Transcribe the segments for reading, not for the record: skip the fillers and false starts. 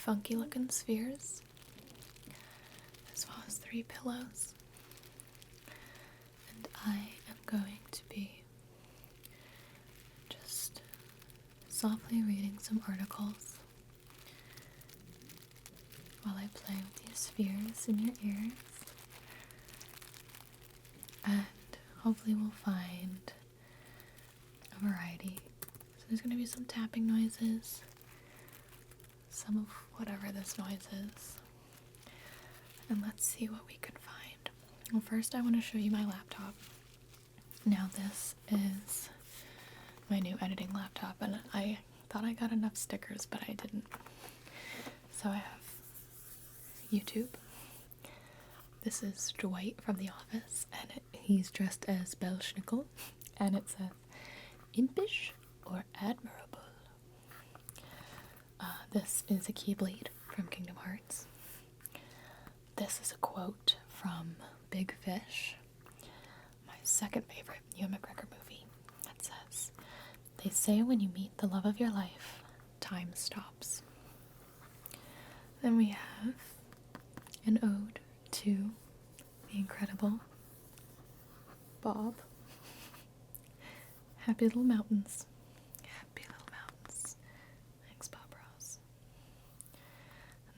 funky looking spheres, as well as 3 pillows. And I am going to be just softly reading some articles while I play with these spheres in your ears. And hopefully we'll find a variety. So there's going to be some tapping noises, some of whatever this noise is. And let's see what we can find. Well, first I want to show you my laptop. Now this is my new editing laptop, and I thought I got enough stickers, but I didn't. So I have YouTube. This is Dwight from The Office, and he's dressed as Belschnickel, and it says, impish or admirable. This is a Keyblade from Kingdom Hearts. This is a quote from Big Fish, my second favorite Ewan McGregor movie. It says, "They say when you meet the love of your life, time stops." Then we have an ode to the incredible Bob. Happy little mountains. Happy little mountains. Thanks, Bob Ross.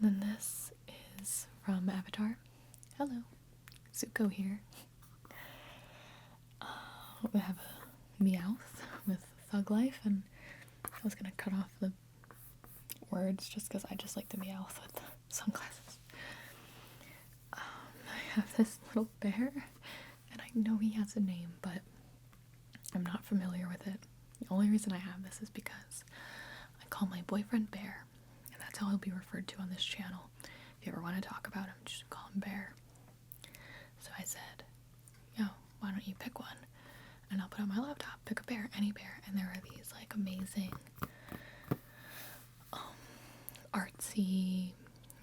And then this is from Avatar. Hello. Zuko here. We have a Meowth with Thug Life, and I was going to cut off the words just because I just like the Meowth with the sunglasses. I have this little bear, and I know he has a name, but I'm not familiar with it. The only reason I have this is because I call my boyfriend Bear, and that's how he'll be referred to on this channel. If you ever want to talk about him, just call him Bear. So I said, yo, why don't you pick one? And I'll put on my laptop, pick a bear, any bear. And there are these like amazing, artsy,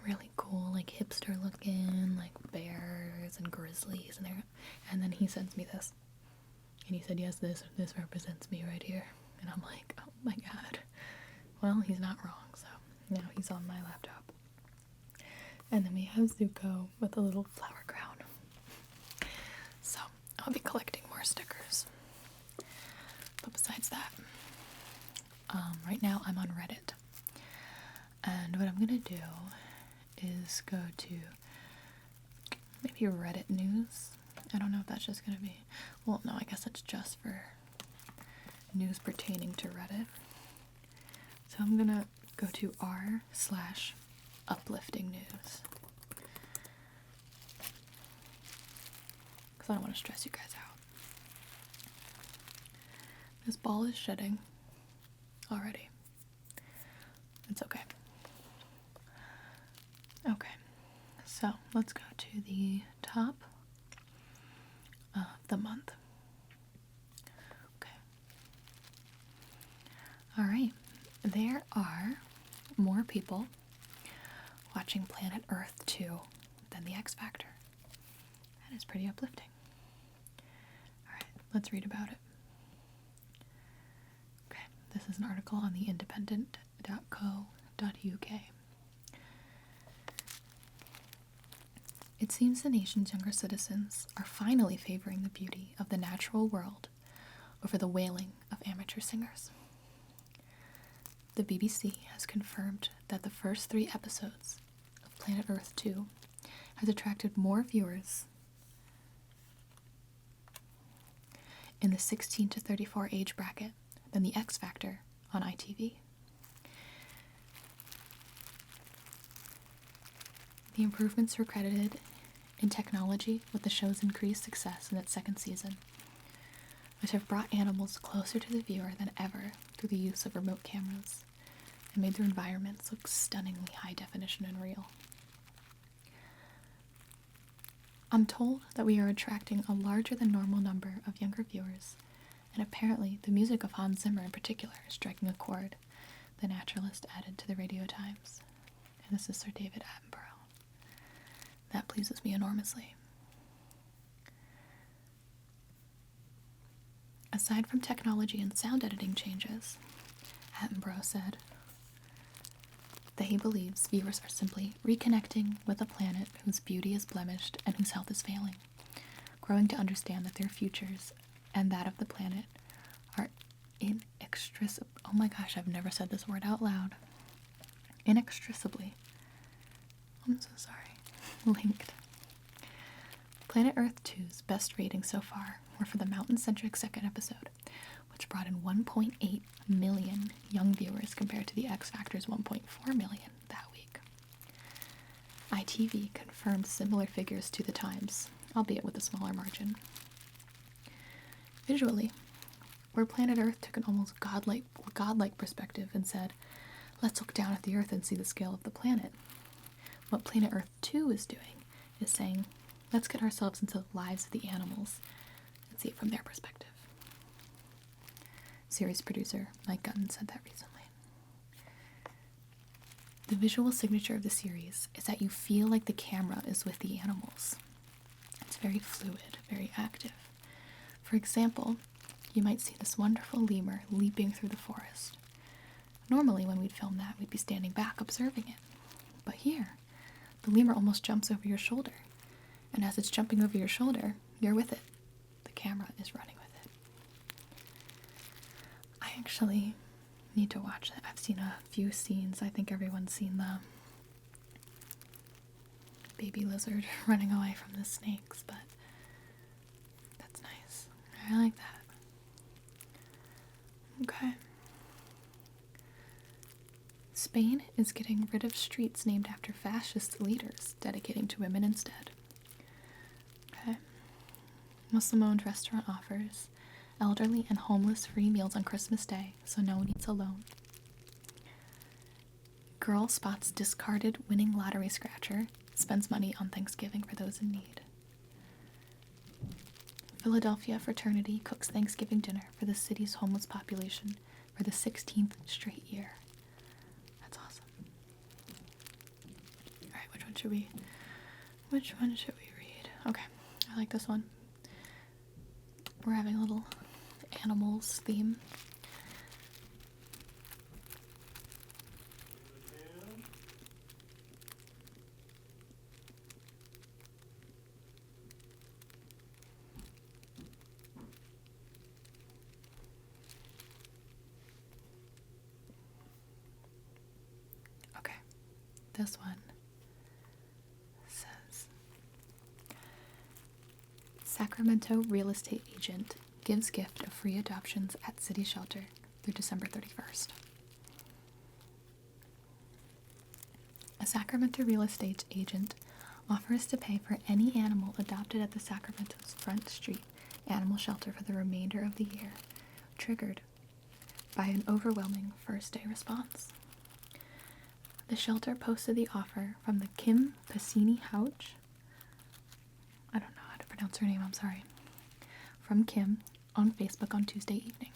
really cool, like hipster looking, like bears and grizzlies. And then he sends me this. And he said, yes, this represents me right here. And I'm like, oh my god. Well, he's not wrong, so now he's on my laptop. And then we have Zuko with a little flower crown. So I'll be collecting more stickers. But besides that, right now I'm on Reddit. And what I'm gonna do is go to maybe Reddit news. I don't know if that's just gonna be, well, no, I guess it's just for news pertaining to Reddit. So I'm gonna go to r/uplifting news. Because I don't want to stress you guys out. This ball is shedding already. It's okay. Okay, so let's go to the top of the month. Okay. Alright, there are more people watching Planet Earth 2 than the X Factor. That is pretty uplifting. Alright, let's read about it. Okay, this is an article on the independent.co.uk. It seems the nation's younger citizens are finally favoring the beauty of the natural world over the wailing of amateur singers. The BBC has confirmed that the first 3 episodes of Planet Earth 2 has attracted more viewers in the 16 to 34 age bracket than the X Factor on ITV. The improvements were credited in technology with the show's increased success in its 2nd season, which have brought animals closer to the viewer than ever through the use of remote cameras and made their environments look stunningly high definition and real. I'm told that we are attracting a larger than normal number of younger viewers, and apparently the music of Hans Zimmer in particular is striking a chord, the naturalist added to the Radio Times. And this is Sir David Attenborough. That pleases me enormously. Aside from technology and sound editing changes, Attenborough said, that he believes viewers are simply reconnecting with a planet whose beauty is blemished and whose health is failing, growing to understand that their futures and that of the planet are inextricably, oh my gosh, I've never said this word out loud, inextricably, I'm so sorry, linked. Planet Earth 2's best ratings so far were for the mountain-centric second episode, which brought in 1.8 million young viewers compared to the X Factor's 1.4 million that week. ITV confirmed similar figures to the Times, albeit with a smaller margin. Visually, where Planet Earth took an almost godlike perspective and said, let's look down at the Earth and see the scale of the planet, what Planet Earth 2 is doing is saying, let's get ourselves into the lives of the animals and see it from their perspective. Series producer Mike Gunn said that recently. The visual signature of the series is that you feel like the camera is with the animals. It's very fluid, very active. For example, you might see this wonderful lemur leaping through the forest. Normally when we'd film that, we'd be standing back observing it. But here, the lemur almost jumps over your shoulder. And as it's jumping over your shoulder, you're with it. The camera is running with it. I actually need to watch it. I've seen a few scenes. I think everyone's seen the baby lizard running away from the snakes, but that's nice. I like that. Okay. Spain is getting rid of streets named after fascist leaders, dedicating to women instead. Okay. Muslim-owned restaurant offers elderly and homeless free meals on Christmas Day, so no one eats alone. Girl spots discarded winning lottery scratcher, spends money on Thanksgiving for those in need. Philadelphia fraternity cooks Thanksgiving dinner for the city's homeless population for the 16th straight year. That's awesome. Alright, which one should we read? Okay, I like this one. We're having a little animals theme. Okay, this one says, Sacramento real estate agent gives gift of free adoptions at city shelter through December 31st. A Sacramento real estate agent offers to pay for any animal adopted at the Sacramento's Front Street Animal Shelter for the remainder of the year, triggered by an overwhelming first-day response. The shelter posted the offer from the Kim Passini Houch. I don't know how to pronounce her name, I'm sorry. From Kim on Facebook on Tuesday evening.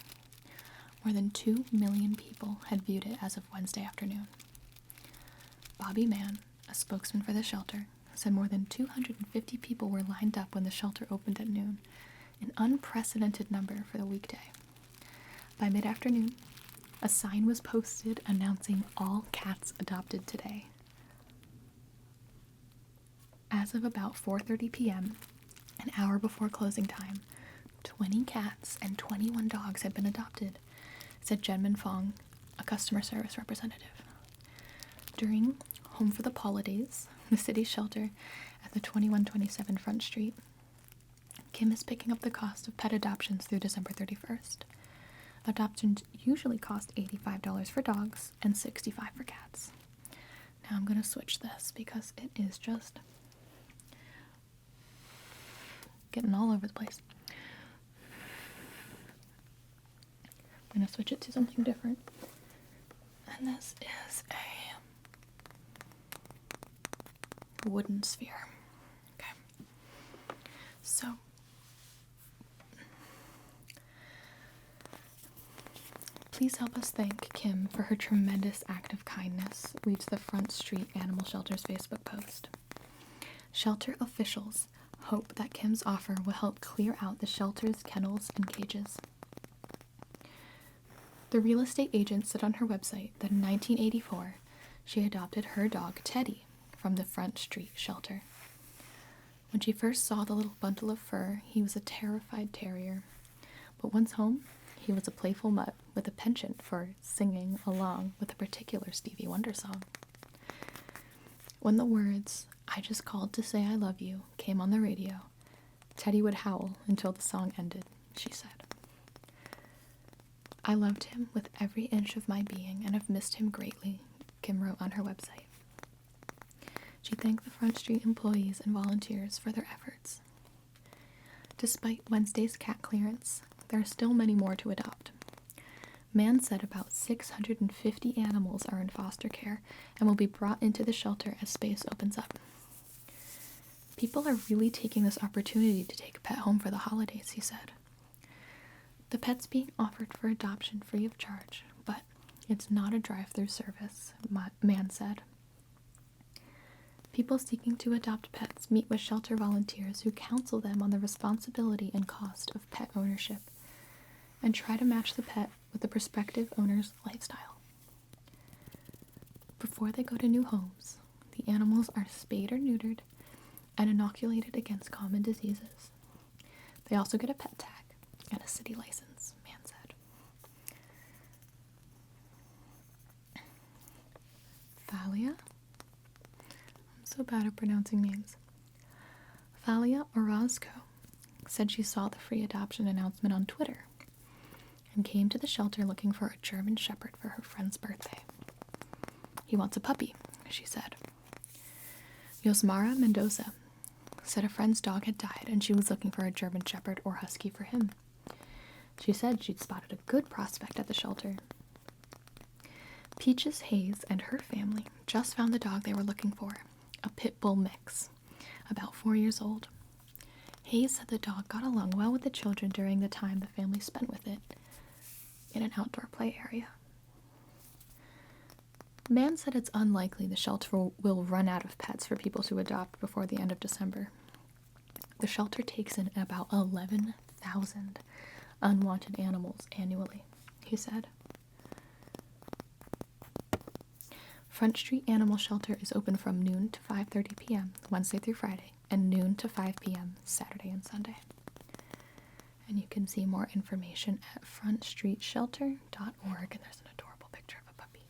More than 2 million people had viewed it as of Wednesday afternoon. Bobby Mann, a spokesman for the shelter, said more than 250 people were lined up when the shelter opened at noon, an unprecedented number for the weekday. By mid-afternoon, a sign was posted announcing all cats adopted today. As of about 4:30 p.m., an hour before closing time, 20 cats and 21 dogs had been adopted, said Jenmin Fong, a customer service representative. During Home for the Holidays, the city's shelter at the 2127 Front Street, Kim is picking up the cost of pet adoptions through December 31st. Adoptions usually cost $85 for dogs and $65 for cats. Now I'm going to switch this because it is just getting all over the place. I'm going to switch it to something different. And this is a wooden sphere. Okay. So, please help us thank Kim for her tremendous act of kindness, reads the Front Street Animal Shelter's Facebook post. Shelter officials hope that Kim's offer will help clear out the shelter's kennels and cages. The real estate agent said on her website that in 1984, she adopted her dog Teddy from the Front Street shelter. When she first saw the little bundle of fur, he was a terrified terrier. But once home, he was a playful mutt with a penchant for singing along with a particular Stevie Wonder song. When the words, "I just called to say I love you," came on the radio, Teddy would howl until the song ended, she said. "I loved him with every inch of my being and have missed him greatly," Kim wrote on her website. She thanked the Front Street employees and volunteers for their efforts. Despite Wednesday's cat clearance, there are still many more to adopt. Man said about 650 animals are in foster care and will be brought into the shelter as space opens up. People are really taking this opportunity to take a pet home for the holidays, he said. The pet's being offered for adoption free of charge, but it's not a drive-through service, Man said. People seeking to adopt pets meet with shelter volunteers who counsel them on the responsibility and cost of pet ownership and try to match the pet with the prospective owner's lifestyle. Before they go to new homes, the animals are spayed or neutered and inoculated against common diseases. They also get a pet tag and a city license, Man said. Thalia? I'm so bad at pronouncing names. Thalia Orozco said she saw the free adoption announcement on Twitter and came to the shelter looking for a German Shepherd for her friend's birthday. "He wants a puppy," she said. Yosmara Mendoza said a friend's dog had died and she was looking for a German Shepherd or Husky for him. She said she'd spotted a good prospect at the shelter. Peaches Hayes and her family just found the dog they were looking for, a pit bull mix, about 4 years old. Hayes said the dog got along well with the children during the time the family spent with it in an outdoor play area. Man said it's unlikely the shelter will run out of pets for people to adopt before the end of December. The shelter takes in about 11,000 unwanted animals annually, he said. Front Street Animal Shelter is open from noon to 5:30 p.m. Wednesday through Friday and noon to 5 p.m. Saturday and Sunday. And you can see more information at frontstreetshelter.org, and there's an adorable picture of a puppy.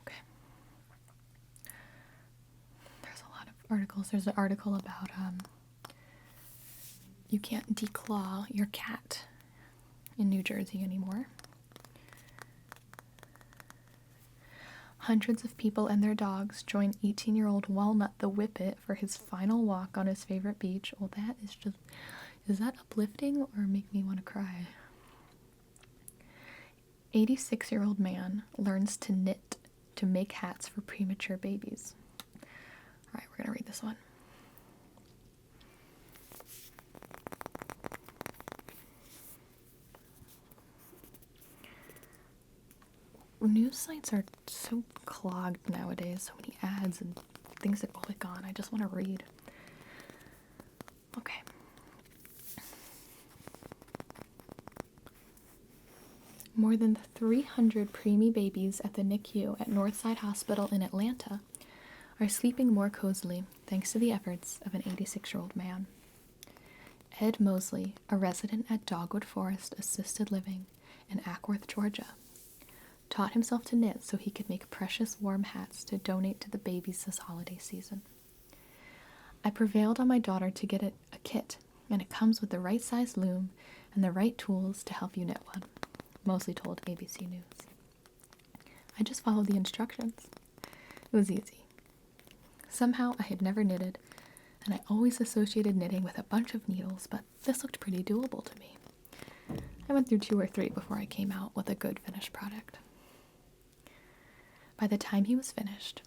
Okay. There's a lot of articles. There's an article about you can't declaw your cat in New Jersey anymore. Hundreds of people and their dogs join 18-year-old Walnut the Whippet for his final walk on his favorite beach. Well, that is just... Is that uplifting or make me want to cry? 86-year-old man learns to knit to make hats for premature babies. All right, we're going to read this one. News sites are so clogged nowadays, so many ads and things to click on. I just want to read. Okay. More than 300 preemie babies at the NICU at Northside Hospital in Atlanta are sleeping more cozily thanks to the efforts of an 86-year-old man. Ed Mosley, a resident at Dogwood Forest Assisted Living in Ackworth, Georgia, taught himself to knit so he could make precious warm hats to donate to the babies this holiday season. "I prevailed on my daughter to get a kit, and it comes with the right size loom and the right tools to help you knit one," Mosley told ABC News. "I just followed the instructions. It was easy. Somehow I had never knitted, and I always associated knitting with a bunch of needles, but this looked pretty doable to me. I went through 2 or 3 before I came out with a good finished product." By the time he was finished,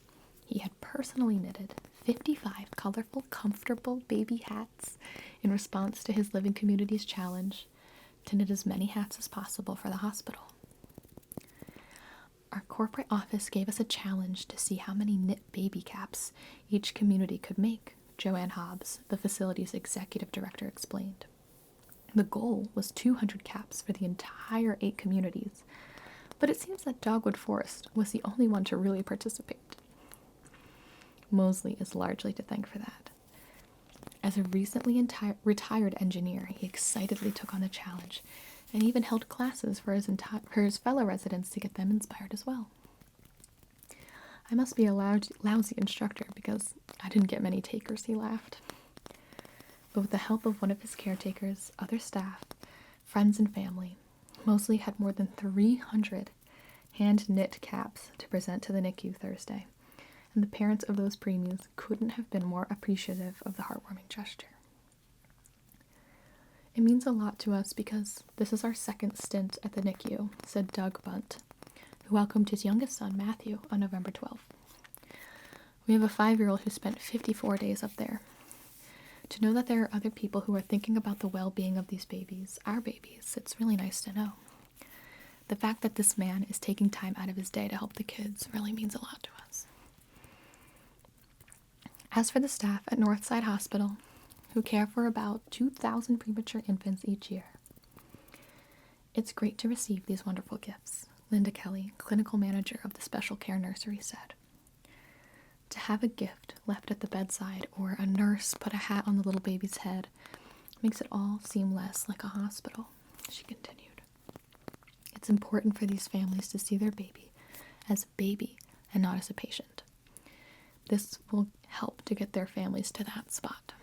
he had personally knitted 55 colorful, comfortable baby hats in response to his living community's challenge to knit as many hats as possible for the hospital. "Our corporate office gave us a challenge to see how many knit baby caps each community could make," Joanne Hobbs, the facility's executive director, explained. "The goal was 200 caps for the entire 8 communities, But it seems that Dogwood Forest was the only one to really participate. Mosley is largely to thank for that. As a recently retired engineer, he excitedly took on the challenge and even held classes for his fellow residents to get them inspired as well. I must be a lousy instructor because I didn't get many takers, he laughed. But with the help of one of his caretakers, other staff, friends, and family, Mosley had more than 300 hand-knit caps to present to the NICU Thursday, and the parents of those preemies couldn't have been more appreciative of the heartwarming gesture. It means a lot to us because this is our second stint at the NICU, said Doug Bunt, who welcomed his youngest son, Matthew, on November 12th. We have a 5-year-old who spent 54 days up there. To know that there are other people who are thinking about the well-being of these babies, our babies, it's really nice to know. The fact that this man is taking time out of his day to help the kids really means a lot to us. As for the staff at Northside Hospital, who care for about 2,000 premature infants each year, it's great to receive these wonderful gifts, Linda Kelly, clinical manager of the special care nursery, said. To have a gift left at the bedside or a nurse put a hat on the little baby's head makes it all seem less like a hospital, she continued. It's important for these families to see their baby as a baby and not as a patient. This will help to get their families to that spot.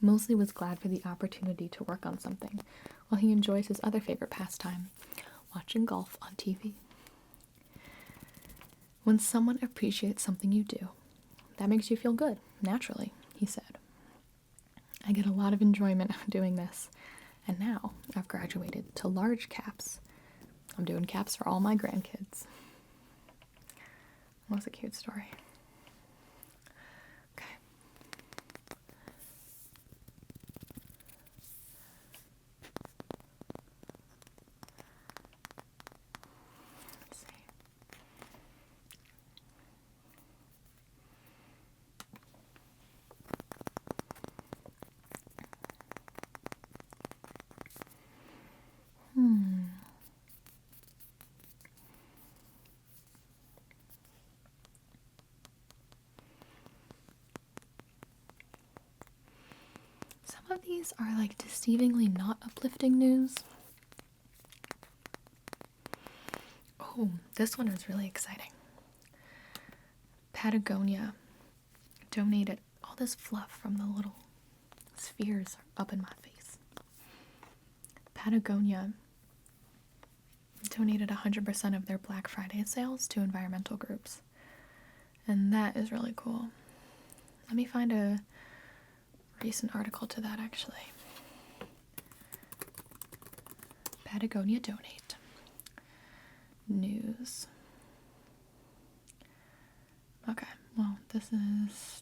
Mosley was glad for the opportunity to work on something while he enjoys his other favorite pastime, watching golf on TV. When someone appreciates something you do, that makes you feel good, naturally, he said. I get a lot of enjoyment doing this, and now I've graduated to large caps. I'm doing caps for all my grandkids. That was a cute story. Okay. Let's see. Some of these are like deceivingly not uplifting news. Oh, this one is really exciting. Patagonia donated all this fluff from the little spheres up in my face. Patagonia donated 100% of their Black Friday sales to environmental groups. And that is really cool. Let me find a recent article to that, actually. Patagonia donate. News. Okay, well, this is...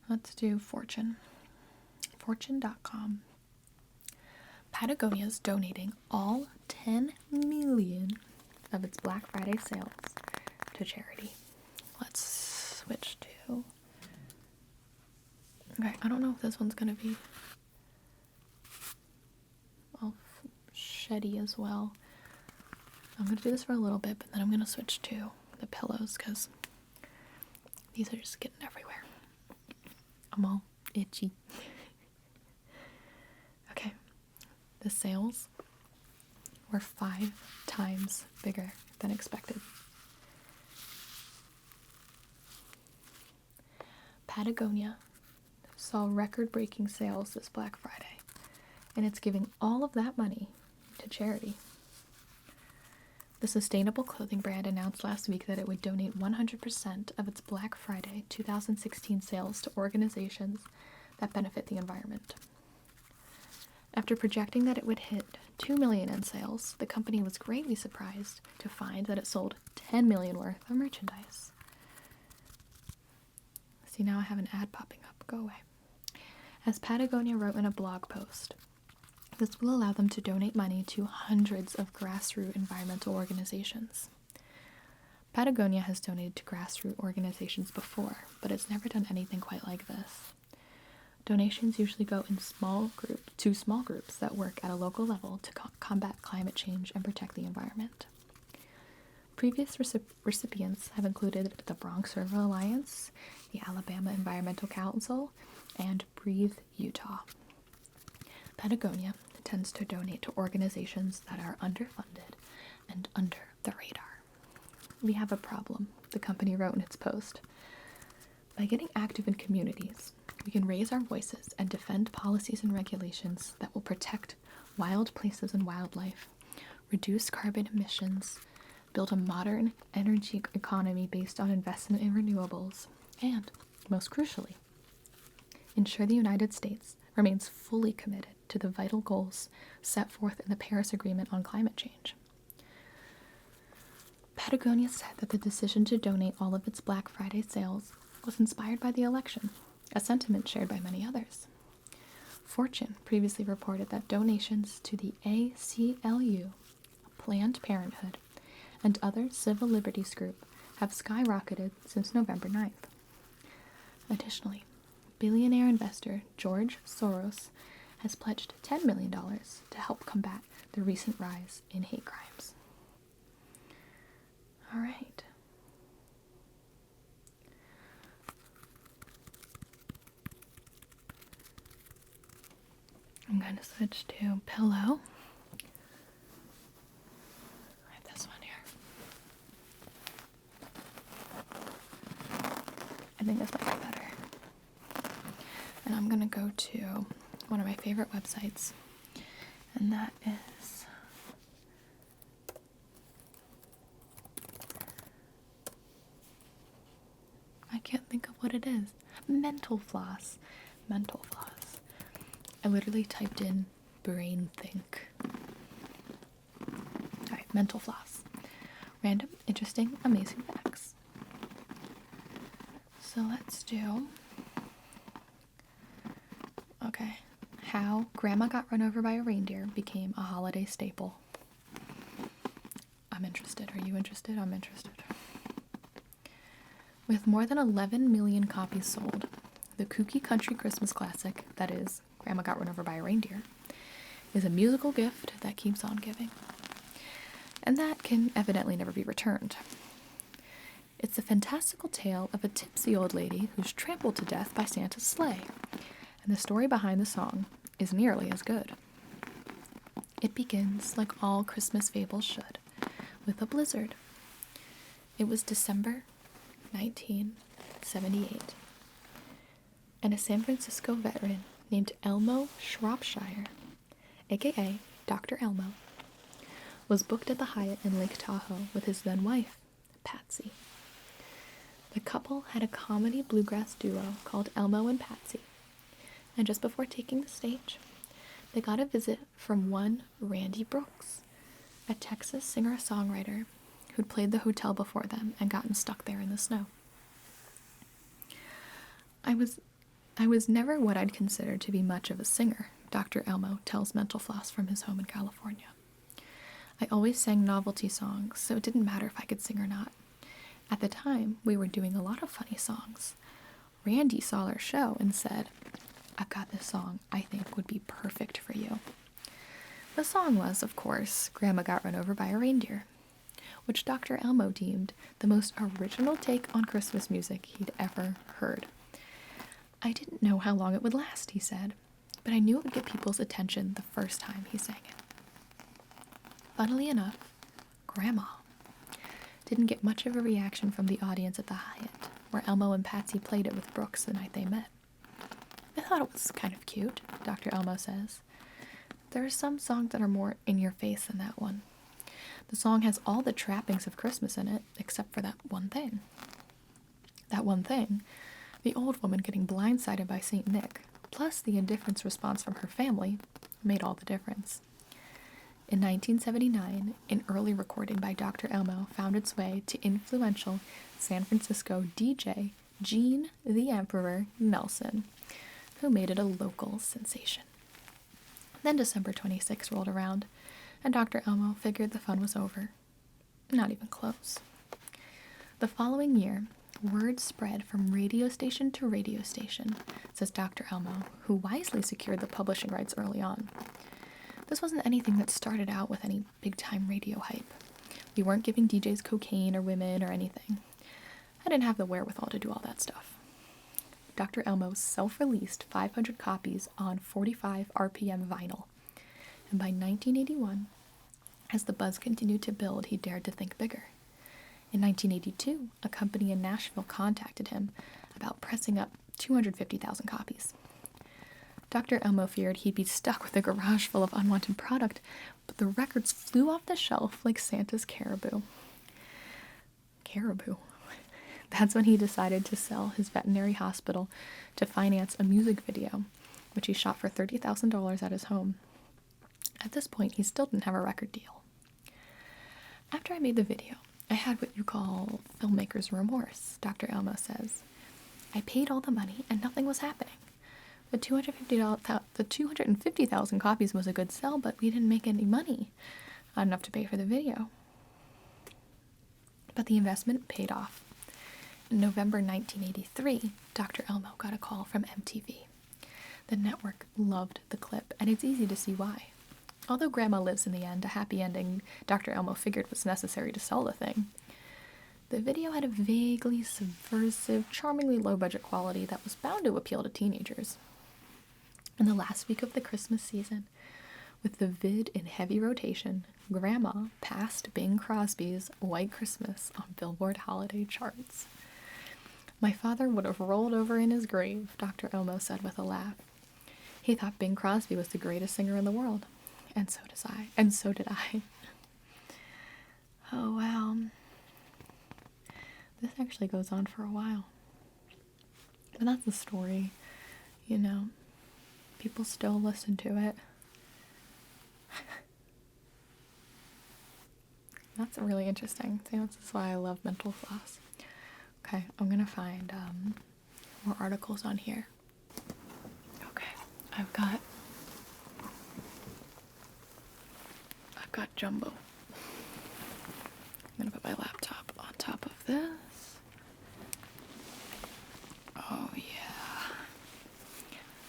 Let's do Fortune. Fortune.com. Patagonia is donating all 10 million of its Black Friday sales to charity. Let's switch to... Okay, I don't know if this one's going to be all sheddy as well. I'm going to do this for a little bit, but then I'm going to switch to the pillows because these are just getting everywhere. I'm all itchy. Okay, the sales were 5 times bigger than expected. Patagonia saw record-breaking sales this Black Friday, and it's giving all of that money to charity. The sustainable clothing brand announced last week that it would donate 100% of its Black Friday 2016 sales to organizations that benefit the environment. After projecting that it would hit $2 million in sales, the company was greatly surprised to find that it sold $10 million worth of merchandise. See, now I have an ad popping up. Go away. As Patagonia wrote in a blog post, this will allow them to donate money to hundreds of grassroots environmental organizations. Patagonia has donated to grassroots organizations before, but it's never done anything quite like this. Donations usually go in to small groups that work at a local level to combat climate change and protect the environment. Previous recipients have included the Bronx River Alliance, the Alabama Environmental Council, and Breathe Utah. Patagonia tends to donate to organizations that are underfunded and under the radar. We have a problem, the company wrote in its post. By getting active in communities, we can raise our voices and defend policies and regulations that will protect wild places and wildlife, reduce carbon emissions, build a modern energy economy based on investment in renewables, and, most crucially, ensure the United States remains fully committed to the vital goals set forth in the Paris Agreement on climate change. Patagonia said that the decision to donate all of its Black Friday sales was inspired by the election, a sentiment shared by many others. Fortune previously reported that donations to the ACLU, Planned Parenthood, and other civil liberties groups have skyrocketed since November 9th. Additionally, billionaire investor George Soros has pledged $10 million to help combat the recent rise in hate crimes. All right. I'm going to switch to pillow. I have this one here. I think this might be better. And I'm going to go to one of my favorite websites, and that is I can't think of what it is. Mental Floss. Mental Floss. I literally typed in brain think. Alright, Mental Floss. Random, interesting, amazing facts. So let's do... Okay. How Grandma Got Run Over by a Reindeer became a holiday staple. I'm interested. Are you interested? I'm interested. With more than 11 million copies sold, the kooky country Christmas classic, that is, Grandma Got Run Over by a Reindeer, is a musical gift that keeps on giving. And that can evidently never be returned. It's a fantastical tale of a tipsy old lady who's trampled to death by Santa's sleigh, and the story behind the song is nearly as good. It begins, like all Christmas fables should, with a blizzard. It was December 1978, and a San Francisco veteran named Elmo Shropshire, aka Dr. Elmo, was booked at the Hyatt in Lake Tahoe with his then-wife, Patsy. The couple had a comedy bluegrass duo called Elmo and Patsy, and just before taking the stage, they got a visit from one Randy Brooks, a Texas singer-songwriter who'd played the hotel before them and gotten stuck there in the snow. I was never what I'd consider to be much of a singer, Dr. Elmo tells Mental Floss from his home in California. I always sang novelty songs, so it didn't matter if I could sing or not. At the time, we were doing a lot of funny songs. Randy saw our show and said, "I've got this song I think would be perfect for you." The song was, of course, Grandma Got Run Over by a Reindeer, which Dr. Elmo deemed the most original take on Christmas music he'd ever heard. I didn't know how long it would last, he said, but I knew it would get people's attention the first time he sang it. Funnily enough, Grandma didn't get much of a reaction from the audience at the Hyatt, where Elmo and Patsy played it with Brooks the night they met. I thought it was kind of cute, Dr. Elmo says. There are some songs that are more in your face than that one. The song has all the trappings of Christmas in it, except for that one thing. That one thing, the old woman getting blindsided by St. Nick, plus the indifference response from her family, made all the difference. In 1979, an early recording by Dr. Elmo found its way to influential San Francisco DJ Gene the Emperor Nelson, who made it a local sensation. Then December 26 rolled around, and Dr. Elmo figured the fun was over. Not even close. The following year, Word spread from radio station to radio station, says Dr. Elmo, who wisely secured the publishing rights early on. This wasn't anything that started out with any big-time radio hype. We weren't giving DJs cocaine or women or anything. I didn't have the wherewithal to do all that stuff. Dr. Elmo self-released 500 copies on 45 RPM vinyl, and by 1981, as the buzz continued to build, he dared to think bigger. In 1982, a company in Nashville contacted him about pressing up 250,000 copies. Dr. Elmo feared he'd be stuck with a garage full of unwanted product, but the records flew off the shelf like Santa's caribou. Caribou. That's when he decided to sell his veterinary hospital to finance a music video, which he shot for $30,000 at his home. At this point, he still didn't have a record deal. After I made the video, I had what you call filmmaker's remorse, Dr. Elmo says. I paid all the money and nothing was happening. The 250,000 copies was a good sell, but we didn't make any money. Not enough to pay for the video. But the investment paid off. In November 1983, Dr. Elmo got a call from MTV. The network loved the clip, and it's easy to see why. Although Grandma lives in the end, a happy ending Dr. Elmo figured was necessary to sell the thing. The video had a vaguely subversive, charmingly low-budget quality that was bound to appeal to teenagers. In the last week of the Christmas season, with the vid in heavy rotation, Grandma passed Bing Crosby's White Christmas on Billboard holiday charts. My father would have rolled over in his grave, Dr. Elmo said with a laugh. He thought Bing Crosby was the greatest singer in the world. And so did I. And so did I. Oh, wow. This actually goes on for a while. But that's the story. You know, people still listen to it. That's really interesting. See, this is why I love mental floss. Okay, I'm gonna find more articles on here. Okay, I've got Jumbo. I'm gonna put my laptop on top of this. Oh yeah.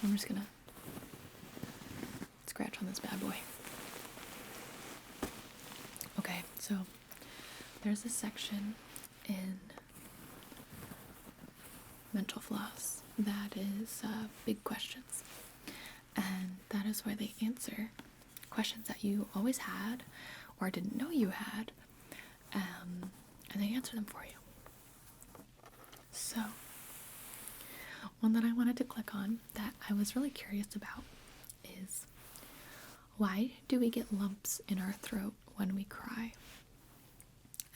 I'm just gonna scratch on this bad boy. Okay, so there's a section in Mental Floss that is big questions, and that is where they answer questions that you always had or didn't know you had, and they answer them for you. So one that I wanted to click on that I was really curious about is, why do we get lumps in our throat when we cry?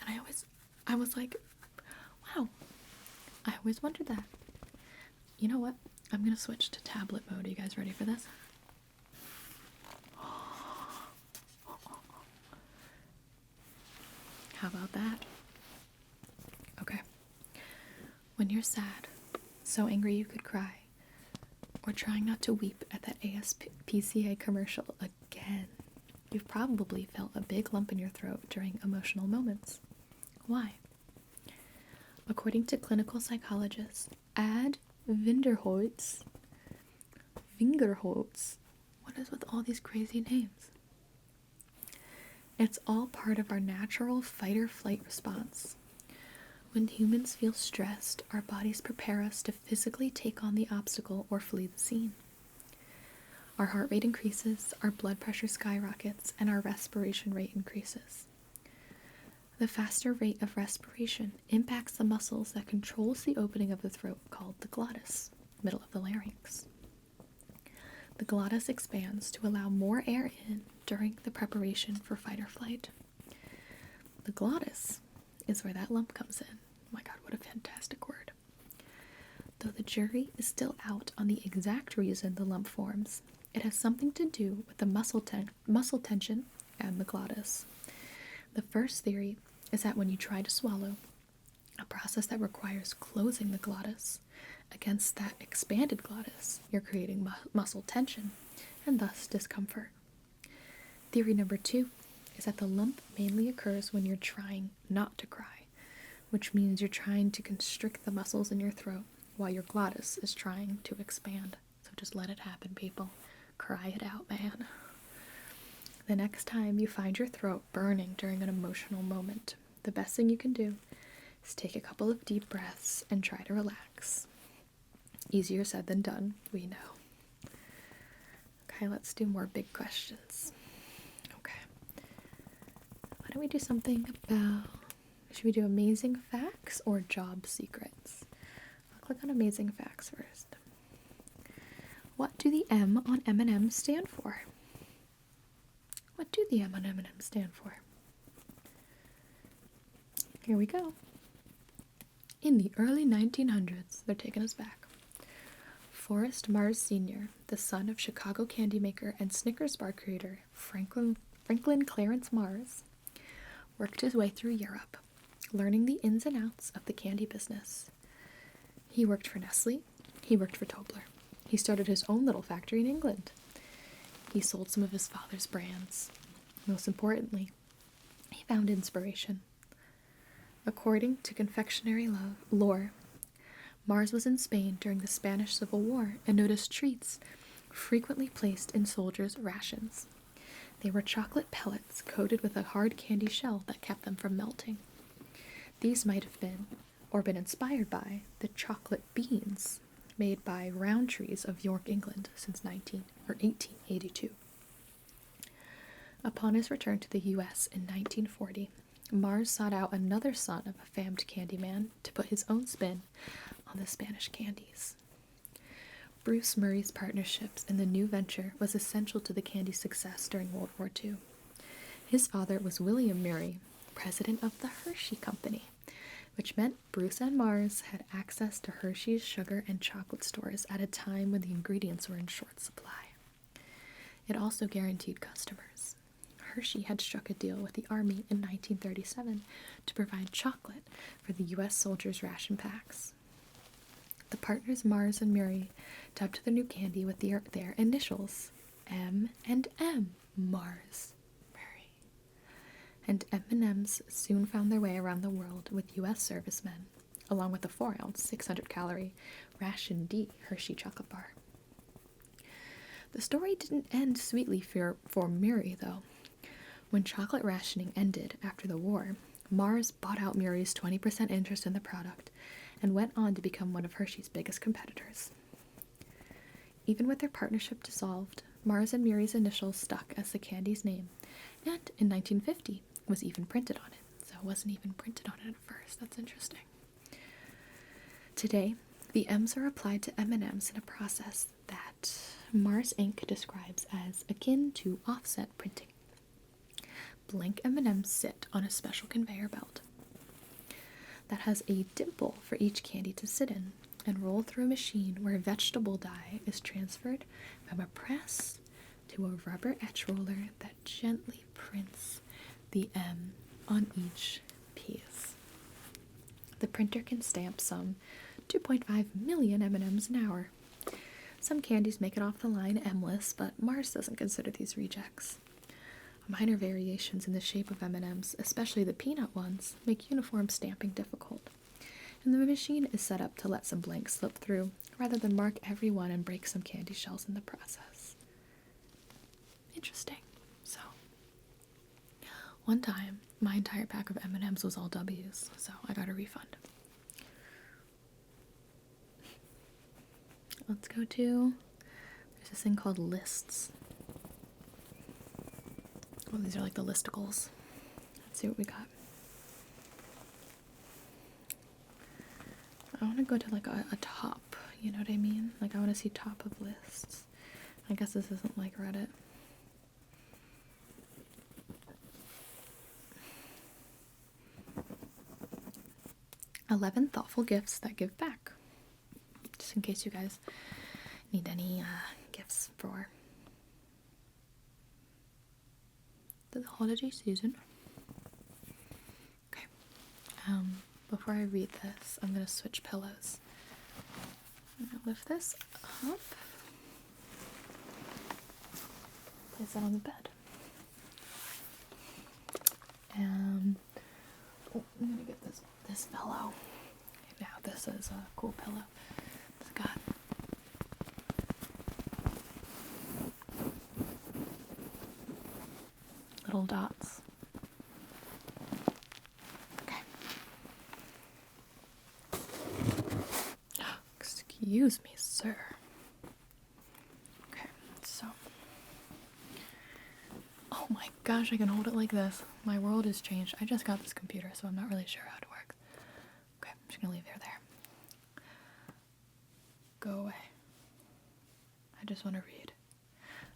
And I was like, wow, I always wondered that. You know what? I'm gonna switch to tablet mode. Are you guys ready for this? How about that? Okay. When you're sad, so angry you could cry, or trying not to weep at that ASPCA commercial again, you've probably felt a big lump in your throat during emotional moments. Why? According to clinical psychologist Ad Vinderholtz, what is with all these crazy names? It's all part of our natural fight or flight response. When humans feel stressed, our bodies prepare us to physically take on the obstacle or flee the scene. Our heart rate increases, our blood pressure skyrockets, and our respiration rate increases. The faster rate of respiration impacts the muscles that controls the opening of the throat called the glottis, middle of the larynx. The glottis expands to allow more air in during the preparation for fight or flight. The glottis is where that lump comes in. Oh my god, what a fantastic word. Though the jury is still out on the exact reason the lump forms, it has something to do with the muscle tension and the glottis. The first theory is that when you try to swallow, a process that requires closing the glottis against that expanded glottis, you're creating muscle tension and thus discomfort. Theory number 2 is that the lump mainly occurs when you're trying not to cry, which means you're trying to constrict the muscles in your throat while your glottis is trying to expand. So just let it happen, people. Cry it out, man. The next time you find your throat burning during an emotional moment, the best thing you can do is take a couple of deep breaths and try to relax. Easier said than done, we know. Okay, let's do more big questions. Okay. Why don't we do something about, should we do amazing facts or job secrets? I'll click on amazing facts first. What do the M on M&M stand for? What do the M on M&M stand for? Here we go. In the early 1900s, they're taking us back. Forrest Mars Sr., the son of Chicago candy maker and Snickers bar creator Franklin Clarence Mars, worked his way through Europe, learning the ins and outs of the candy business. He worked for Nestle. He worked for Tobler. He started his own little factory in England. He sold some of his father's brands. Most importantly, he found inspiration. According to confectionery lore, Mars was in Spain during the Spanish Civil War and noticed treats frequently placed in soldiers' rations. They were chocolate pellets coated with a hard candy shell that kept them from melting. These might have been, or been inspired by, the chocolate beans made by Rowntree's of York, England since 1882. Upon his return to the U.S. in 1940, Mars sought out another son of a famed candy man to put his own spin on the Spanish candies. Bruce Murray's partnerships in the new venture was essential to the candy's success during World War II. His father was William Murray, president of the Hershey Company, which meant Bruce and Mars had access to Hershey's sugar and chocolate stores at a time when the ingredients were in short supply. It also guaranteed customers. Hershey had struck a deal with the Army in 1937 to provide chocolate for the U.S. soldiers' ration packs. The partners Mars and Murray dubbed the new candy with their initials, M and M, Mars, Murray. And M&Ms soon found their way around the world with U.S. servicemen, along with the 4-ounce, 600-calorie Ration D Hershey chocolate bar. The story didn't end sweetly for Murray, though. When chocolate rationing ended after the war, Mars bought out Murray's 20% interest in the product and went on to become one of Hershey's biggest competitors. Even with their partnership dissolved, Mars and Murray's initials stuck as the candy's name, and in 1950 was even printed on it. So it wasn't even printed on it at first. That's interesting. Today, the M's are applied to M&Ms in a process that Mars Inc. describes as akin to offset printing. Blank M&Ms sit on a special conveyor belt that has a dimple for each candy to sit in and roll through a machine where vegetable dye is transferred from a press to a rubber etch roller that gently prints the M on each piece. The printer can stamp some 2.5 million M&Ms an hour. Some candies make it off the line M-less, but Mars doesn't consider these rejects. Minor variations in the shape of M&Ms, especially the peanut ones, make uniform stamping difficult, and the machine is set up to let some blanks slip through, rather than mark every one and break some candy shells in the process. Interesting. So, one time, my entire pack of M&Ms was all W's, so I got a refund. Let's go to, there's this thing called lists. Oh, these are like the listicles. Let's see what we got. I want to go to like a top, you know what I mean? Like I want to see top of lists. I guess this isn't like Reddit. "11 thoughtful gifts that give back." Just in case you guys need any gifts for the holiday season. Okay. Before I read this, I'm gonna switch pillows. I'm gonna lift this up. Place that on the bed. And I'm gonna get this this fellow. Now this is a cool pillow. It's got little dots. Okay. Excuse me, sir. Okay, so. Oh my gosh, I can hold it like this. My world has changed. I just got this computer, so I'm not really sure how it works. Okay, I'm just gonna leave it there. Go away. I just want to read.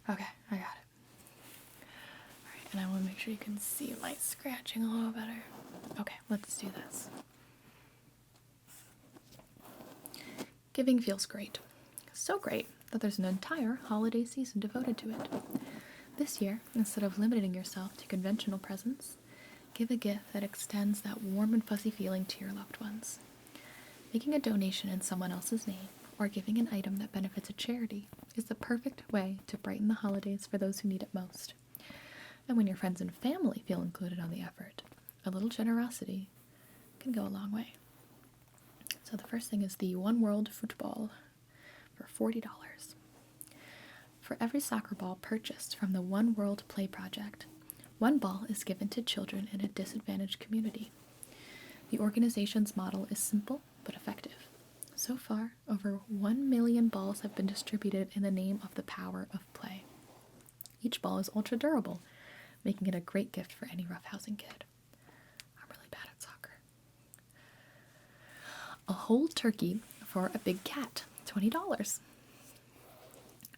Okay, I got it. Alright, and I want to make sure you can see my scratching a little better. Okay, let's do this. Giving feels great. So great that there's an entire holiday season devoted to it. This year, instead of limiting yourself to conventional presents, give a gift that extends that warm and fuzzy feeling to your loved ones. Making a donation in someone else's name or giving an item that benefits a charity is the perfect way to brighten the holidays for those who need it most. And when your friends and family feel included on the effort, a little generosity can go a long way. So the first thing is the One World football for $40. For every soccer ball purchased from the One World Play Project, one ball is given to children in a disadvantaged community. The organization's model is simple but effective. So far, over 1 million balls have been distributed in the name of the power of play. Each ball is ultra durable, making it a great gift for any roughhousing kid. I'm really bad at soccer. A whole turkey for a big cat, $20.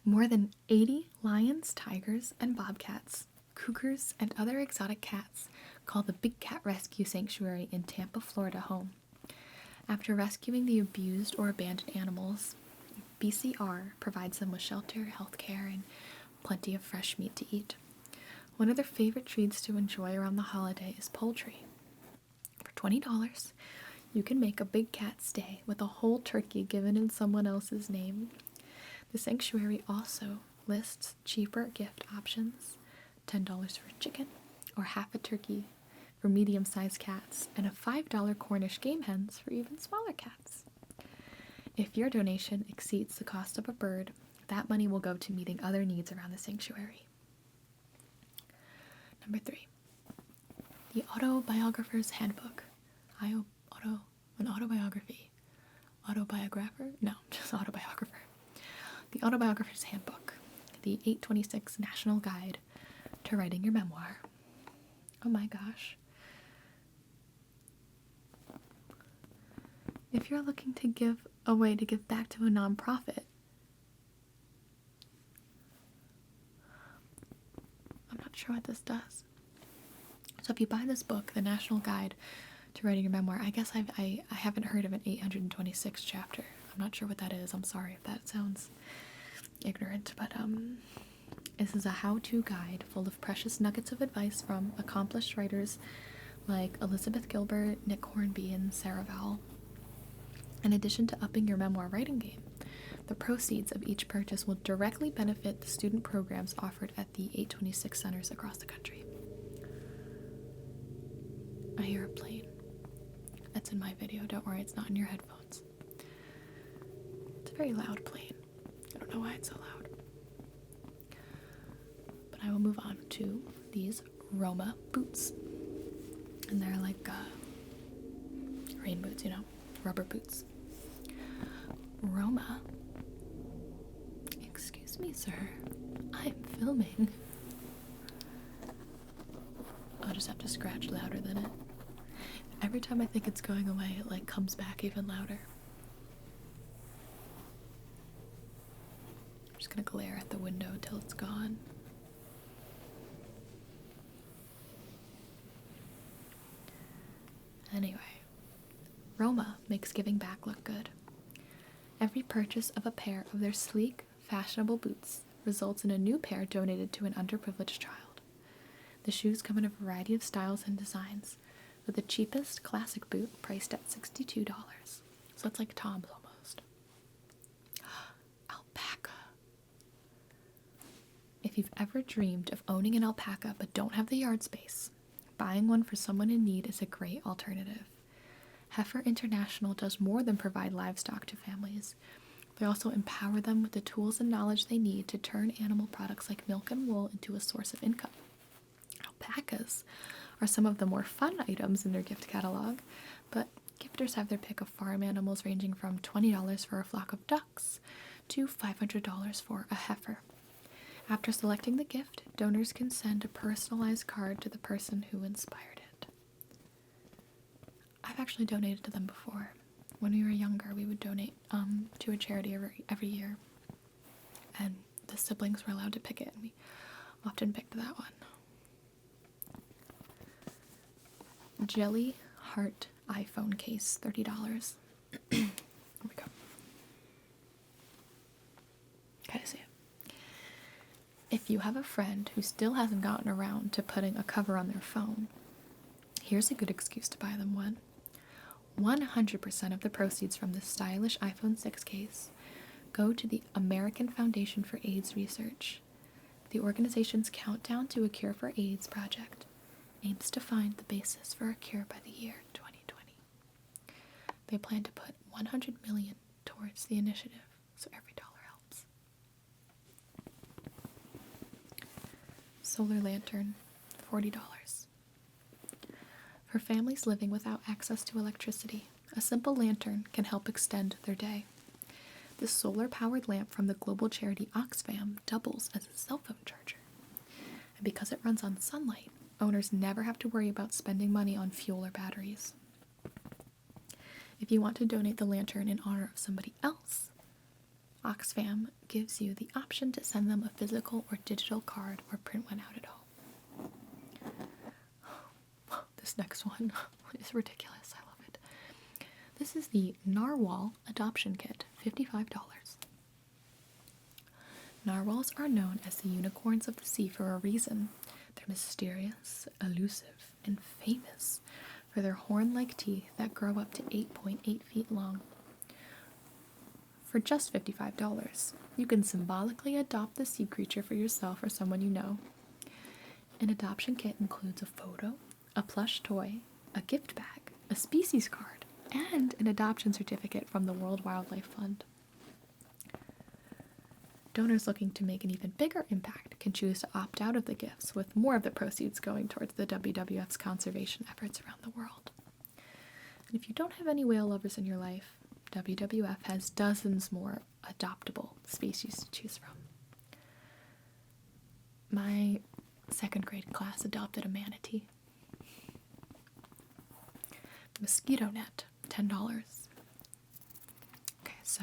More than 80 lions, tigers, and bobcats, cougars, and other exotic cats call the Big Cat Rescue Sanctuary in Tampa, Florida home. After rescuing the abused or abandoned animals, BCR provides them with shelter, health care, and plenty of fresh meat to eat. One of their favorite treats to enjoy around the holiday is poultry. For $20, you can make a big cat stay with a whole turkey given in someone else's name. The sanctuary also lists cheaper gift options, $10 for a chicken, or half a turkey for medium-sized cats, and a $5 Cornish game hens for even smaller cats. If your donation exceeds the cost of a bird, that money will go to meeting other needs around the sanctuary. Number 3. The Autobiographer's Handbook. An autobiography. Autobiographer? No, just autobiographer. The Autobiographer's Handbook. The 826 National Guide to Writing Your Memoir. Oh my gosh. If you're looking to give a way to give back to a nonprofit, I'm not sure what this does. So if you buy this book, The National Guide to Writing Your Memoir, I guess I haven't heard of an 826 chapter. I'm not sure what that is. I'm sorry if that sounds ignorant, but this is a how-to guide full of precious nuggets of advice from accomplished writers like Elizabeth Gilbert, Nick Hornby, and Sarah Vowell. In addition to upping your memoir writing game, the proceeds of each purchase will directly benefit the student programs offered at the 826 centers across the country. I hear a plane. That's in my video. Don't worry, it's not in your headphones. It's a very loud plane. I don't know why it's so loud. But I will move on to these Roma boots. And they're like rain boots, rubber boots. Roma. Excuse me, sir. I'm filming. I'll just have to scratch louder than it. Every time I think it's going away, it comes back even louder. I'm just gonna glare at the window till it's gone. Anyway, Roma makes giving back look good. Every purchase of a pair of their sleek, fashionable boots results in a new pair donated to an underprivileged child. The shoes come in a variety of styles and designs, with the cheapest classic boot priced at $62. So it's like Tom's almost. Alpaca. If you've ever dreamed of owning an alpaca but don't have the yard space, buying one for someone in need is a great alternative. Heifer International does more than provide livestock to families. They also empower them with the tools and knowledge they need to turn animal products like milk and wool into a source of income. Alpacas are some of the more fun items in their gift catalog, but gifters have their pick of farm animals ranging from $20 for a flock of ducks to $500 for a heifer. After selecting the gift, donors can send a personalized card to the person who inspired it. I've actually donated to them before. When we were younger, we would donate to a charity every year, and the siblings were allowed to pick it, and we often picked that one. Jelly Heart iPhone case, $30. Here we go. Gotta see it. If you have a friend who still hasn't gotten around to putting a cover on their phone, here's a good excuse to buy them one. 100% of the proceeds from this stylish iPhone 6 case go to the American Foundation for AIDS Research. The organization's Countdown to a Cure for AIDS project aims to find the basis for a cure by the year 2020. They plan to put $100 million towards the initiative, so every dollar helps. Solar lantern, $40. For families living without access to electricity, a simple lantern can help extend their day. This solar-powered lamp from the global charity Oxfam doubles as a cell phone charger. And because it runs on sunlight, owners never have to worry about spending money on fuel or batteries. If you want to donate the lantern in honor of somebody else, Oxfam gives you the option to send them a physical or digital card or print one out at home. This next one is ridiculous. I love it. This is the Narwhal Adoption Kit, $55. Narwhals are known as the unicorns of the sea for a reason. They're mysterious, elusive, and famous for their horn-like teeth that grow up to 8.8 feet long. For just $55, you can symbolically adopt the sea creature for yourself or someone you know. An adoption kit includes a photo, a plush toy, a gift bag, a species card, and an adoption certificate from the World Wildlife Fund. Donors looking to make an even bigger impact can choose to opt out of the gifts, with more of the proceeds going towards the WWF's conservation efforts around the world. And if you don't have any whale lovers in your life, WWF has dozens more adoptable species to choose from. My second grade class adopted a manatee. Mosquito net, $10. Okay, so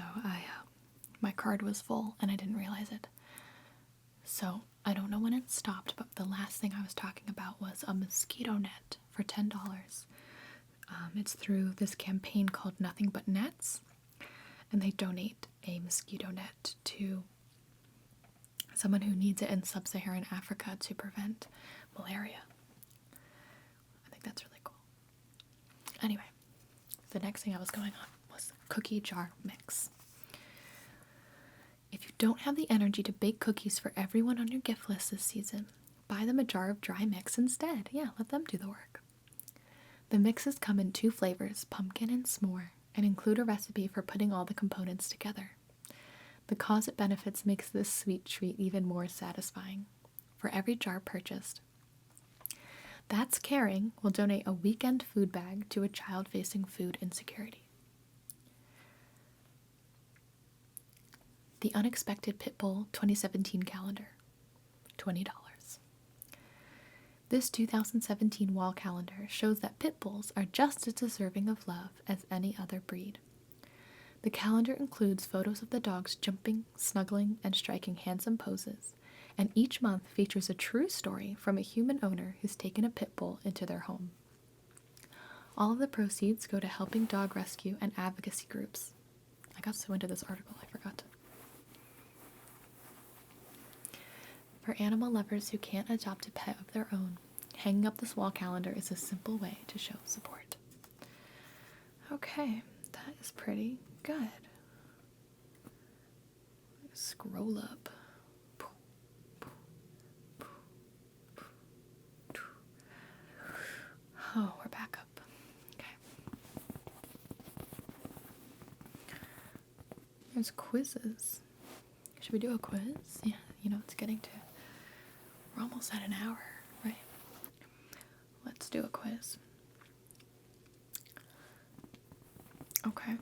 my card was full and I didn't realize it. So I don't know when it stopped, but the last thing I was talking about was a mosquito net for $10. It's through this campaign called Nothing But Nets, and they donate a mosquito net to someone who needs it in sub-Saharan Africa to prevent malaria. I think that's really cool. Anyway, the next thing I was going on was cookie jar mix. If you don't have the energy to bake cookies for everyone on your gift list this season, buy them a jar of dry mix instead. Yeah, let them do the work. The mixes come in 2 flavors, pumpkin and s'more, and include a recipe for putting all the components together. The cause it benefits makes this sweet treat even more satisfying. For every jar purchased, That's Caring will donate a weekend food bag to a child facing food insecurity. The Unexpected Pitbull 2017 calendar, $20. This 2017 wall calendar shows that pit bulls are just as deserving of love as any other breed. The calendar includes photos of the dogs jumping, snuggling, and striking handsome poses, and each month features a true story from a human owner who's taken a pit bull into their home. All of the proceeds go to helping dog rescue and advocacy groups. I got so into this article, I forgot to. For animal lovers who can't adopt a pet of their own, hanging up this wall calendar is a simple way to show support. Okay, that is pretty good. Scroll up. Oh, we're back up. Okay. There's quizzes. Should we do a quiz? Yeah, it's getting to... We're almost at an hour, right? Let's do a quiz. Okay.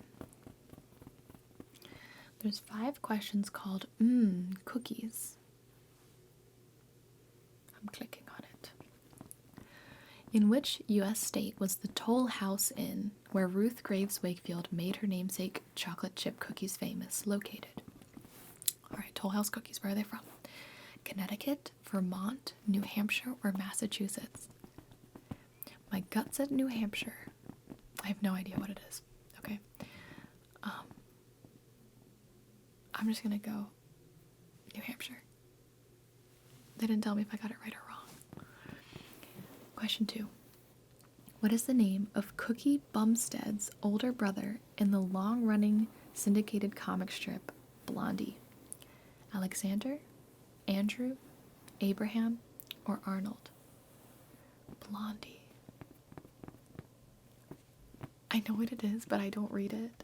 There's 5 questions called cookies. I'm clicking on it. In which U.S. state was the Toll House Inn, where Ruth Graves Wakefield made her namesake chocolate chip cookies famous, located? Alright, Toll House cookies, where are they from? Connecticut, Vermont, New Hampshire, or Massachusetts? My gut said New Hampshire. I have no idea what it is. Okay. I'm just gonna go New Hampshire. They didn't tell me if I got it right or wrong. Question 2. What is the name of Cookie Bumstead's older brother in the long-running syndicated comic strip Blondie? Alexander, Andrew, Abraham, or Arnold? Blondie. I know what it is, but I don't read it.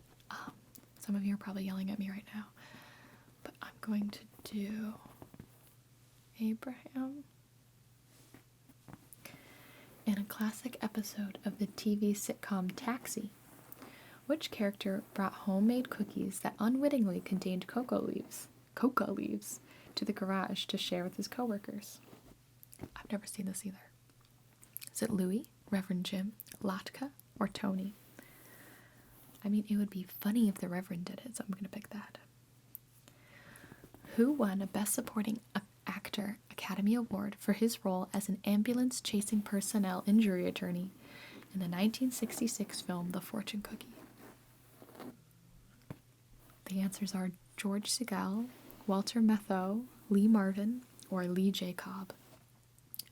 Some of you are probably yelling at me right now. But I'm going to do Abraham. In a classic episode of the TV sitcom Taxi, which character brought homemade cookies that unwittingly contained coca leaves to the garage to share with his coworkers? I've never seen this either. Is it Louie, Reverend Jim, Latka, or Tony? I mean, it would be funny if the Reverend did it, so I'm going to pick that. Who won a Best Supporting Actor Academy Award for his role as an ambulance-chasing personnel injury attorney in the 1966 film The Fortune Cookie? The answers are George Segal, Walter Matthau, Lee Marvin, or Lee J. Cobb.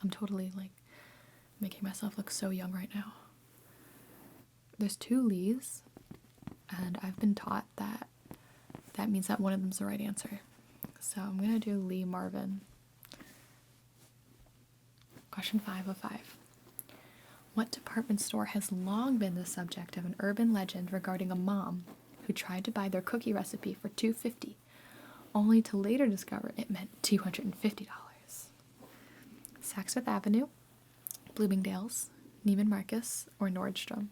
I'm totally, making myself look so young right now. There's 2 Lees, and I've been taught that that means that one of them's the right answer. So I'm going to do Lee Marvin. Question 5 of 5. What department store has long been the subject of an urban legend regarding a mom who tried to buy their cookie recipe for $2.50, only to later discover it meant $250? Saks Fifth Avenue, Bloomingdale's, Neiman Marcus, or Nordstrom?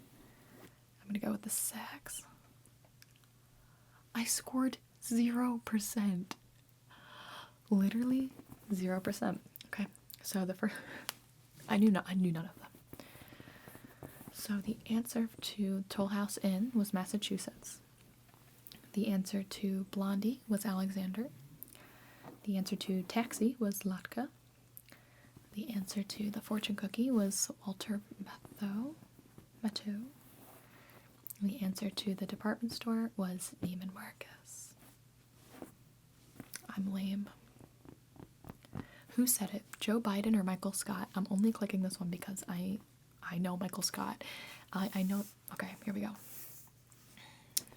I'm going to go with the Saks. I scored 0%. Literally 0%. Okay, so the first... I knew none of them. So the answer to Toll House Inn was Massachusetts. The answer to Blondie was Alexander. The answer to Taxi was Latka. The answer to the Fortune Cookie was Walter Matthau. The answer to the department store was Neiman Marcus. I'm lame. Who said it? Joe Biden or Michael Scott? I'm only clicking this one because I know Michael Scott. I know... Okay, here we go.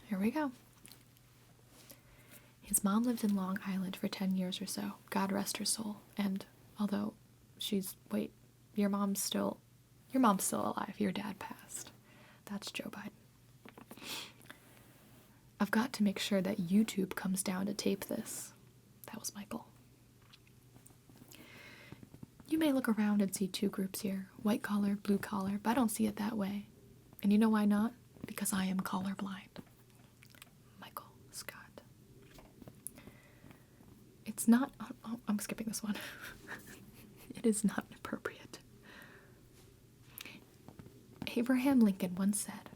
Here we go. His mom lived in Long Island for 10 years or so. God rest her soul. And although she's... Wait, your mom's still alive. Your dad passed. That's Joe Biden. I've got to make sure that YouTube comes down to tape this. That was Michael. You may look around and see 2 groups here, white collar, blue collar, but I don't see it that way. And you know why not? Because I am colorblind. Michael Scott. It's not... Oh, I'm skipping this one. It is not appropriate. Abraham Lincoln once said,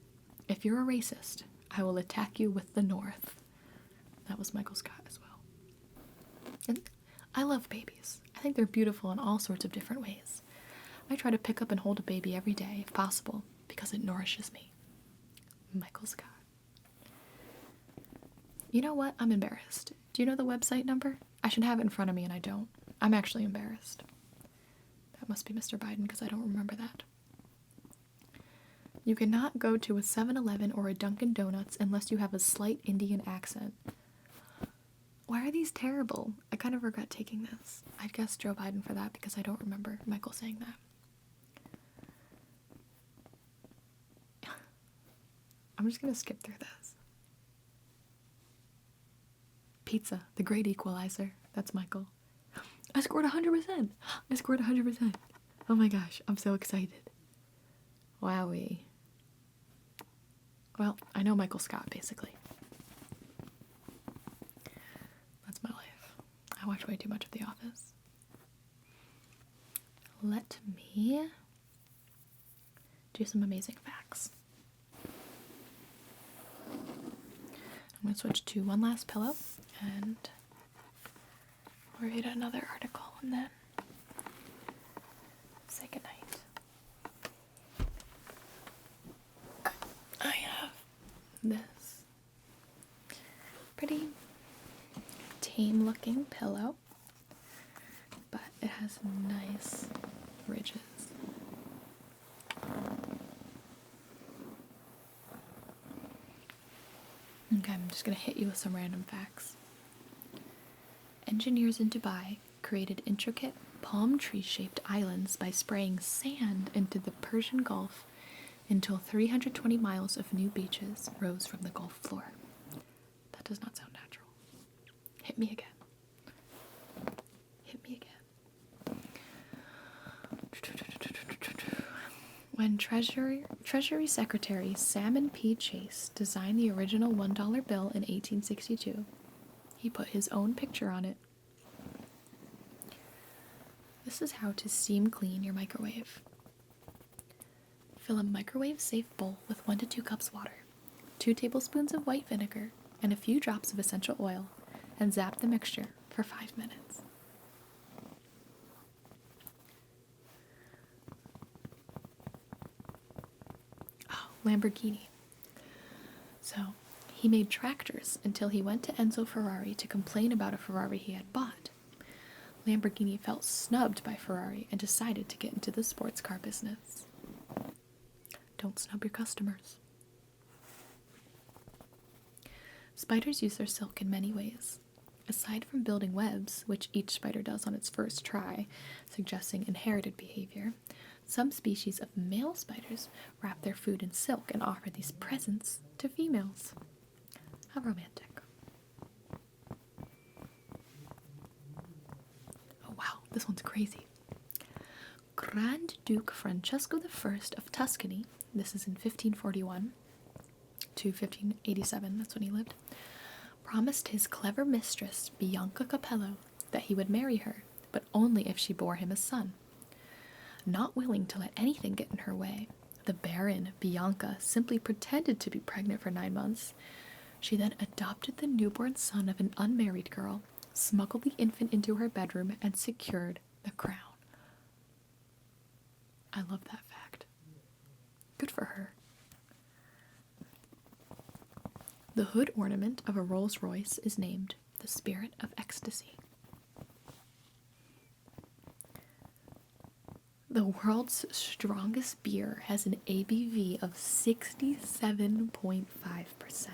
"If you're a racist, I will attack you with the North." That was Michael Scott as well. And I love babies. I think they're beautiful in all sorts of different ways. I try to pick up and hold a baby every day, if possible, because it nourishes me. Michael Scott. You know what? I'm embarrassed. Do you know the website number? I should have it in front of me, and I don't. I'm actually embarrassed. That must be Mr. Biden, because I don't remember that. You cannot go to a 7-Eleven or a Dunkin' Donuts unless you have a slight Indian accent. Why are these terrible? I kind of regret taking this. I'd guess Joe Biden for that because I don't remember Michael saying that. I'm just going to skip through this. Pizza, the great equalizer. That's Michael. I scored 100%. I scored 100%. Oh my gosh, I'm so excited. Wowee. Well, I know Michael Scott, basically. That's my life. I watch way too much of The Office. Let me do some amazing facts. I'm going to switch to one last pillow and read another article and then say goodnight. I have this pretty tame looking pillow, but it has nice ridges. Okay, I'm just going to hit you with some random facts. Engineers in Dubai created intricate palm tree-shaped islands by spraying sand into the Persian Gulf until 320 miles of new beaches rose from the Gulf floor. That does not sound natural. Hit me again. Hit me again. When Treasury Secretary Salmon P. Chase designed the original $1 bill in 1862, he put his own picture on it. This is how to steam clean your microwave. Fill a microwave-safe bowl with 1 to 2 cups water, 2 tablespoons of white vinegar, and a few drops of essential oil, and zap the mixture for 5 minutes. Oh, Lamborghini. So, he made tractors until he went to Enzo Ferrari to complain about a Ferrari he had bought. Lamborghini felt snubbed by Ferrari and decided to get into the sports car business. Don't snub your customers. Spiders use their silk in many ways. Aside from building webs, which each spider does on its first try, suggesting inherited behavior, some species of male spiders wrap their food in silk and offer these presents to females. How romantic. Oh wow, this one's crazy. Grand Duke Francesco I of Tuscany, this is in 1541 to 1587, that's when he lived, promised his clever mistress, Bianca Capello, that he would marry her, but only if she bore him a son. Not willing to let anything get in her way, the Baron, Bianca, simply pretended to be pregnant for 9 months. She then adopted the newborn son of an unmarried girl, smuggled the infant into her bedroom, and secured the crown. I love that fact. Good for her. The hood ornament of a Rolls Royce is named the Spirit of Ecstasy. The world's strongest beer has an ABV of 67.5%.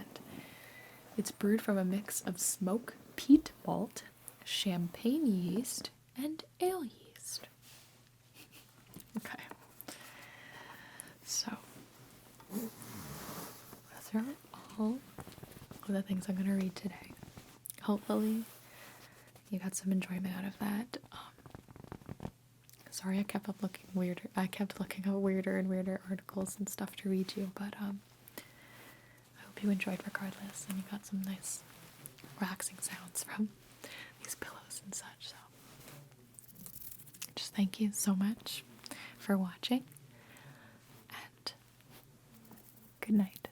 It's brewed from a mix of smoke peat malt, champagne yeast, and ale yeast. Okay. So, those are all of the things I'm going to read today. Hopefully, you got some enjoyment out of that. Sorry, I kept looking weirder. I kept looking at weirder and weirder articles and stuff to read you, but I hope you enjoyed regardless, and you got some nice, relaxing sounds from these pillows and such. So, just thank you so much for watching, and good night.